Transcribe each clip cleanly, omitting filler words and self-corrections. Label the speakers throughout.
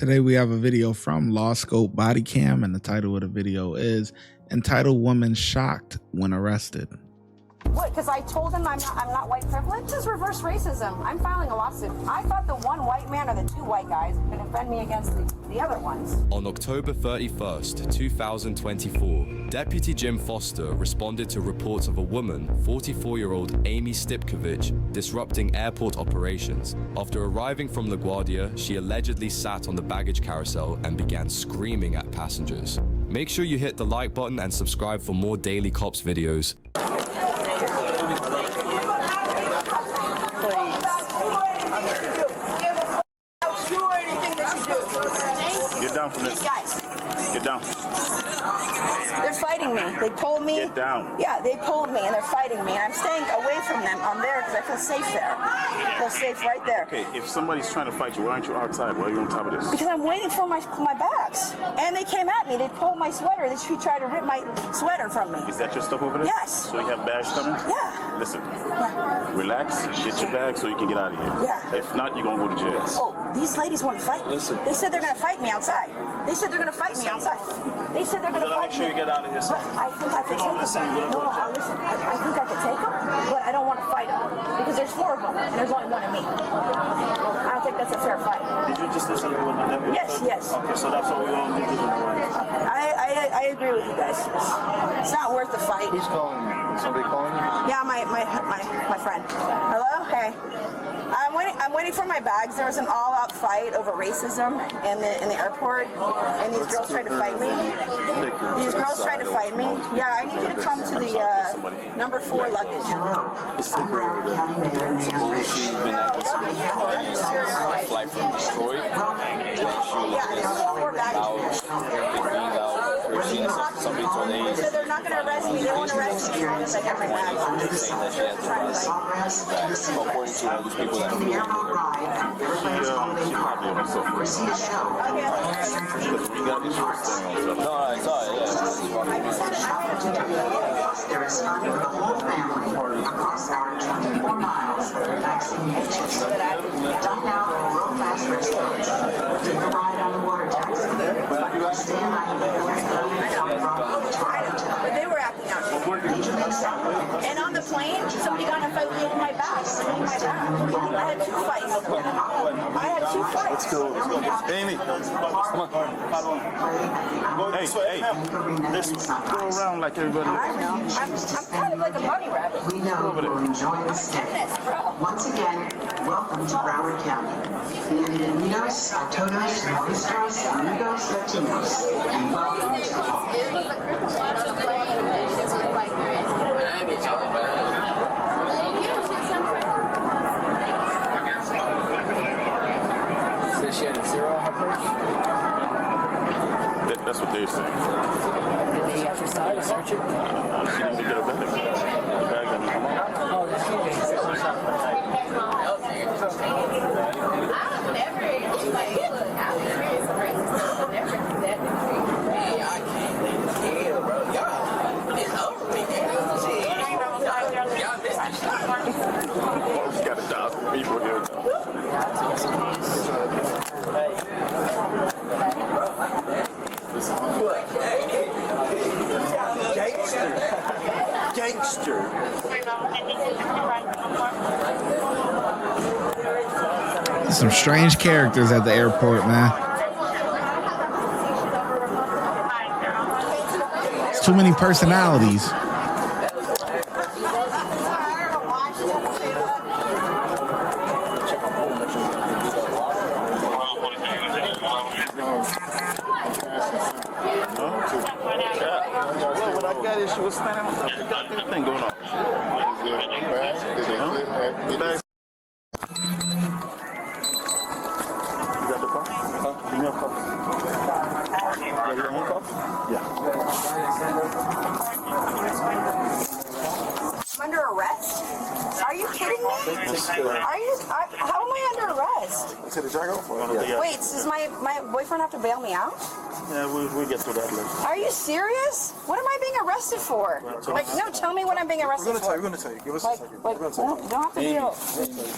Speaker 1: Today we have a video from LawScope Bodycam, and the title of the video is entitled "Woman Shocked When Arrested."
Speaker 2: What? Because I told him I'm not white privilege? This is reverse racism. I'm filing a lawsuit. I thought the one white man or the two white guys could defend me against the other ones.
Speaker 3: On October 31st, 2024, Deputy Jim Foster responded to reports of a woman, 44-year-old Amy Stipkovich, disrupting airport operations. After arriving from LaGuardia, she allegedly sat on the baggage carousel and began screaming at passengers. Make sure you hit the like button and subscribe for more daily cops videos.
Speaker 4: Get down from this.
Speaker 2: Guys.
Speaker 4: Get down.
Speaker 2: They're fighting me. They pulled me.
Speaker 4: Get down.
Speaker 2: Yeah, they pulled me and they're fighting me. And I'm staying away from them. I'm there because I feel safe there. I feel safe right there.
Speaker 4: Okay, if somebody's trying to fight you, why aren't you outside? Why are you on top of this?
Speaker 2: Because I'm waiting for my bags. And they came at me. They pulled my sweater. They tried to rip my sweater from me.
Speaker 4: Is that your stuff over there?
Speaker 2: Yes.
Speaker 4: So you have bags coming?
Speaker 2: Yeah.
Speaker 4: Listen, relax, get your bag so you can get out of here.
Speaker 2: Yeah.
Speaker 4: If not, you're going to go to jail.
Speaker 2: Oh, these ladies want to fight me.
Speaker 4: Listen.
Speaker 2: They said they're going to fight me outside. They said they're going to fight me outside. They said they're going to fight me.
Speaker 4: Make sure you get out of here.
Speaker 2: But I think I could take them. No, listen. I think I could take them, but I don't want to fight them because there's 4 of them and there's only 1 of me. I don't think that's a fair fight.
Speaker 4: Did you just listen to what the deputy
Speaker 2: Yes,
Speaker 4: said?
Speaker 2: yes.
Speaker 4: Okay, so that's what we all need to do.
Speaker 2: I agree with you guys. It's not worth the fight.
Speaker 5: Who's calling you? Is somebody calling you?
Speaker 2: Yeah, my friend. Hello? Hey. I'm waiting for my bags. There was an all-out fight over racism in the airport, and these girls tried to fight me. These girls tried to fight me. Yeah, I need you to come to the number 4 luggage.
Speaker 6: Flight from Detroit.
Speaker 2: Yeah, there's 4 baggage.
Speaker 6: Somebody told me
Speaker 2: So they're not going to arrest me. They won't arrest me as long as I get my bags.
Speaker 6: saying that she had to arrest according to these people that flew. No, I saw it,
Speaker 7: There is funding for the whole family across our 24 miles for vaccinations. Done now for a world-class restaurant. Take a ride on the water taxi. Stand by the
Speaker 2: But they were acting out. And on the plane, somebody got in a fight with me over my back. I had 2 fights. I had 2 fights.
Speaker 4: Let's go. Amy, come on. Hey, let's go around like everybody.
Speaker 2: I know. I'm kind of like a bunny rabbit.
Speaker 7: We know you will enjoy the stay. Once again, welcome to Broward County. Bienvenidos a todos nuestros amigos latinos. And welcome to all.
Speaker 6: She had a 0 on her purse.
Speaker 4: That's what they're saying.
Speaker 6: Did she exercise or search it?
Speaker 4: She didn't get her bag. The bag doesn't come out.
Speaker 6: Oh, that's
Speaker 4: She's got 1,000 people here. Gangster.
Speaker 1: Some strange characters at the airport, man. It's too many personalities.
Speaker 4: What I got is she was standing on top of the goddamn thing going on. You got the car? Huh? Give me a car. You got your own car? Yeah.
Speaker 2: I'm under arrest? Are you kidding me? How am I under arrest?
Speaker 5: to the jail?
Speaker 4: Yeah.
Speaker 2: Wait, does my boyfriend have to bail me out?
Speaker 4: Yeah, we'll get to that later.
Speaker 2: Are you serious? What am I being arrested for? Like, no, tell me what I'm being arrested for.
Speaker 5: We're gonna tell you. Give us
Speaker 2: Like,
Speaker 5: a second.
Speaker 2: like,
Speaker 5: We're gonna tell you.
Speaker 2: don't have to deal.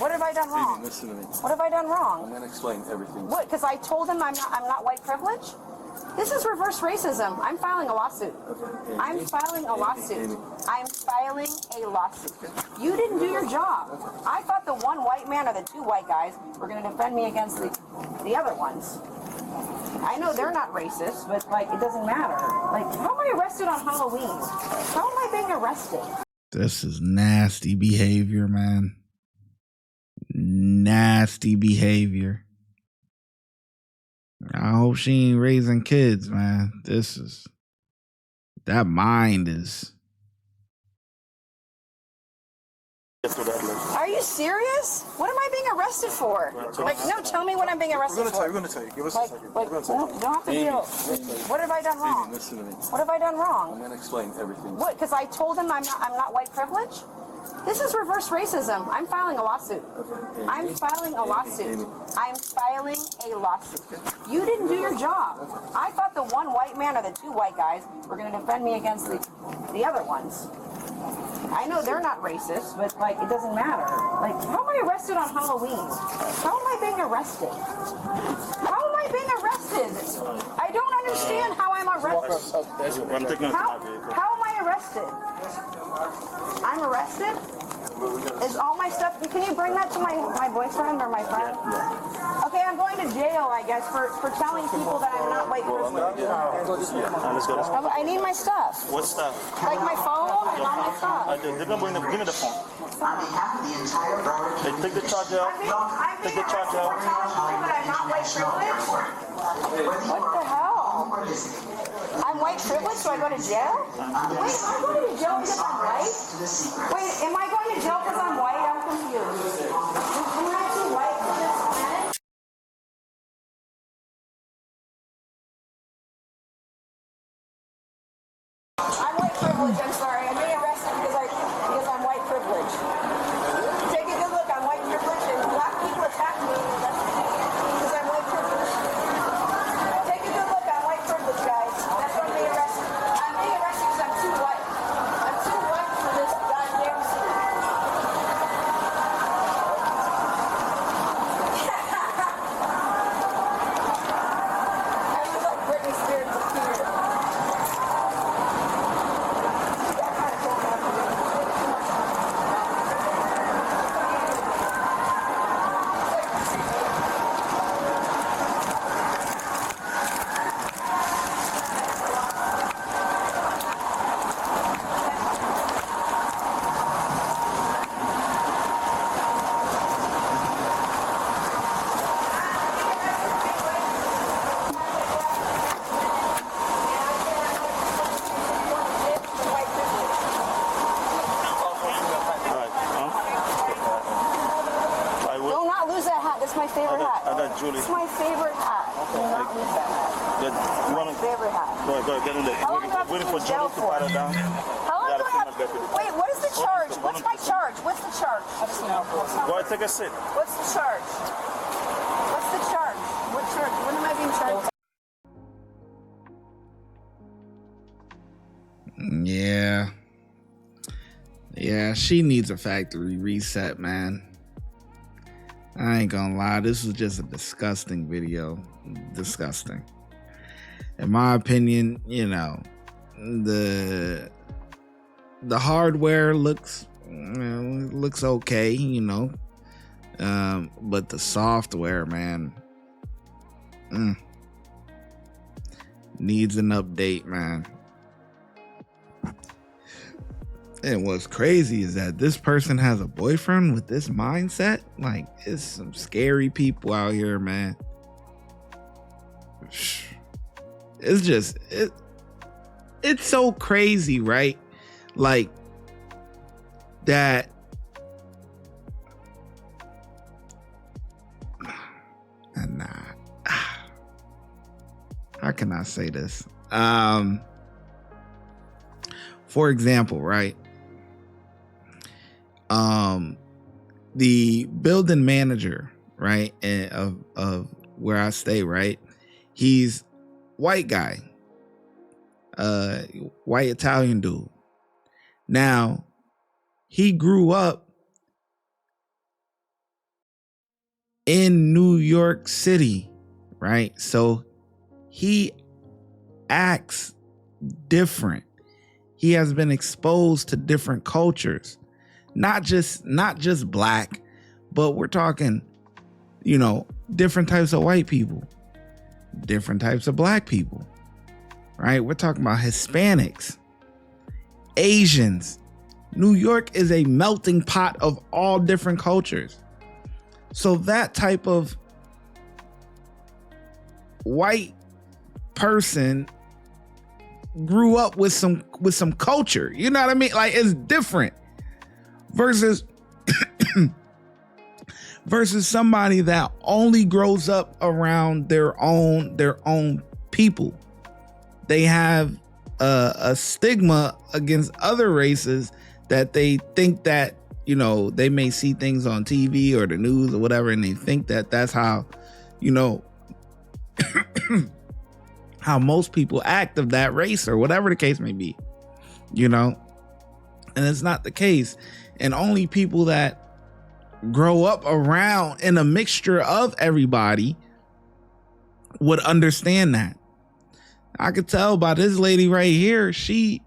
Speaker 2: What have I done wrong?
Speaker 6: Listen to me.
Speaker 2: What have I done
Speaker 6: I'm
Speaker 2: wrong?
Speaker 6: gonna explain everything.
Speaker 2: What? Because I told him I'm not white privilege? This is reverse racism. I'm filing a lawsuit. I'm filing a lawsuit. I'm filing a lawsuit. You didn't do your job. I thought the one white man or the two white guys were going to defend me against the other ones. I know they're not racist, but like it doesn't matter. Like, how am I arrested on Halloween? How am I being arrested?
Speaker 1: This is nasty behavior, man. Nasty behavior. I hope she ain't raising kids, man. That mind is.
Speaker 2: Are you serious? What am I being arrested for? Like, no, tell me what I'm being arrested for.
Speaker 5: We're gonna tell you. Give us a
Speaker 2: Like,
Speaker 5: second.
Speaker 2: like,
Speaker 5: We're gonna tell you.
Speaker 2: don't have to deal. What have I done wrong?
Speaker 6: Listen to me.
Speaker 2: What have I done
Speaker 6: I'm
Speaker 2: wrong?
Speaker 6: gonna explain everything.
Speaker 2: What? Because I told him I'm not white privilege? This is reverse racism. I'm filing a lawsuit. I'm filing a lawsuit. I'm filing a lawsuit. You didn't do your job. I thought the one white man or the two white guys were going to defend me against the other ones. I know they're not racist, but like it doesn't matter. Like, how am I arrested on Halloween? How am I being arrested? How am I being arrested? I don't understand how I'm arrested.
Speaker 4: I'm taking
Speaker 2: How am I arrested? I'm arrested? Is all my stuff, can you bring that to my boyfriend or my friend? Okay, I'm going to jail, I guess, for telling people that I'm not white privileged.
Speaker 4: Let's go.
Speaker 2: I need my stuff.
Speaker 4: What stuff?
Speaker 2: Like my phone and all my stuff.
Speaker 4: They're gonna bring give me the phone.
Speaker 7: On behalf of the entire Bodycam,
Speaker 4: Take the charger out.
Speaker 2: I'm being
Speaker 4: Take the charger
Speaker 2: arrested for
Speaker 4: out.
Speaker 2: telling people that I'm not white privileged? What the hell? I'm white privileged, so I go to jail? Wait, am I going to jail because I'm white? Wait, am I going to jail because I'm white? I'm confused. Am I too white for this planet? I'm white privileged, I'm sorry. I'm being arrested because I'm white privileged. Take a good look, I'm white privileged, and black people attack me because I'm white privileged. Take a good look, I'm white privileged, guys. That's why I'm being arrested. I'm being arrested because I'm too white. I'm too white for this goddamn city. I look like Britney Spears is here. Do not lose that hat. That's my favorite hat.
Speaker 4: I got Julie.
Speaker 2: It's my favorite hat. Do not lose that hat.
Speaker 4: You wanna
Speaker 2: Favorite hat.
Speaker 4: go ahead, get in there.
Speaker 2: How long do I have to
Speaker 4: Waiting
Speaker 2: be
Speaker 4: for
Speaker 2: in jail
Speaker 4: Julie to
Speaker 2: for?
Speaker 4: pat her down.
Speaker 2: How long do I have? Wait, what is the charge? What's my charge? What's the charge?
Speaker 4: Go ahead, take a sit.
Speaker 2: What's the charge? What's the charge? What charge? When am I being charged?
Speaker 1: Yeah. Yeah, she needs a factory reset, man. I ain't gonna lie, this is just a disgusting video. Disgusting. In my opinion, you know, the hardware looks okay, you know. But the software, man, needs an update, man. And what's crazy is that this person has a boyfriend with this mindset. Like, it's some scary people out here, man. It's just, it's so crazy, right? Like, that nah. How can I say this? For example, right? The building manager right? And of where I stay, right? He's white guy, white Italian dude. Now, he grew up in New York City, right? So he acts different. He has been exposed to different cultures, not just black, but we're talking, you know, different types of white people, different types of black people, right? We're talking about Hispanics, Asians. New York is a melting pot of all different cultures. So that type of white person grew up with some culture. You know what I mean? Like, it's different versus versus somebody that only grows up around their own people. They have a stigma against other races that they think that, you know, they may see things on TV or the news or whatever, and they think that that's how, you know, how most people act of that race or whatever the case may be, you know, and it's not the case. And only people that grow up around in a mixture of everybody would understand that. I could tell by this lady right here, she's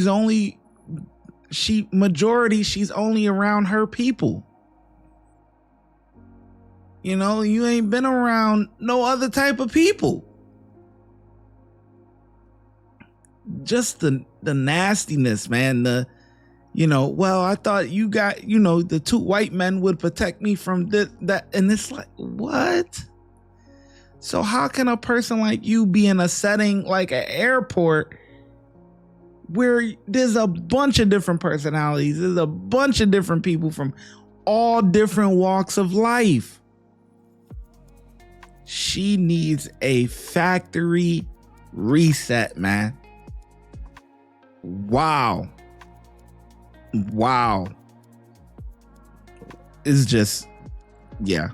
Speaker 1: only around her people. You know, you ain't been around no other type of people. Just the nastiness, man. You know, well, I thought you got, you know, the two white men would protect me from this, that, and it's like, what? So how can a person like you be in a setting like an airport where there's a bunch of different personalities, there's a bunch of different people from all different walks of life? She needs a factory reset, man. Wow. It's just, yeah.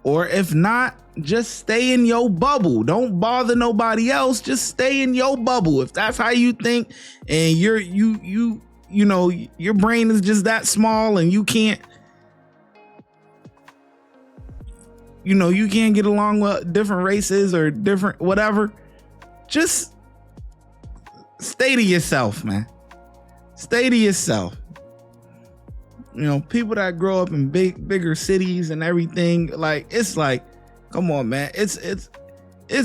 Speaker 1: Or if not, just stay in your bubble. Don't bother nobody else. Just stay in your bubble. If that's how you think, and you know, your brain is just that small and you can't, you know, you can't get along with different races or different whatever, just stay to yourself, man. Stay to yourself. You know, people that grow up in bigger cities and everything, like, it's like, come on, man. It's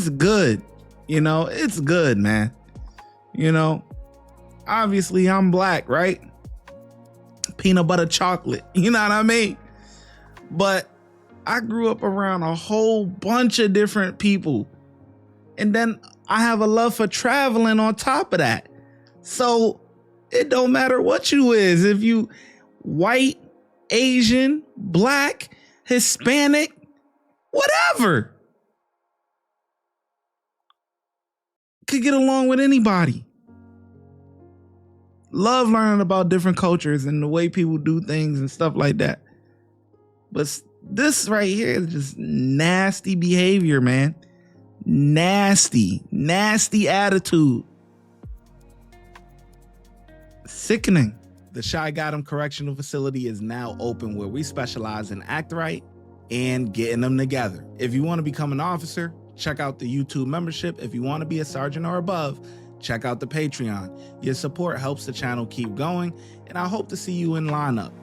Speaker 1: good. You know, it's good, man. You know, obviously I'm black, right? Peanut butter chocolate. You know what I mean? But I grew up around a whole bunch of different people. And then I have a love for traveling on top of that. So it don't matter what you is. If you white, Asian, black, Hispanic, whatever, could get along with anybody. Love learning about different cultures and the way people do things and stuff like that. But this right here is just nasty behavior, man. Nasty attitude. Sickening. The ShyGotEm Correctional Facility is now open, where we specialize in act right and getting them together. If you want to become an officer, check out the YouTube membership. If you want to be a sergeant or above, check out the Patreon. Your support helps the channel keep going, and I hope to see you in lineup.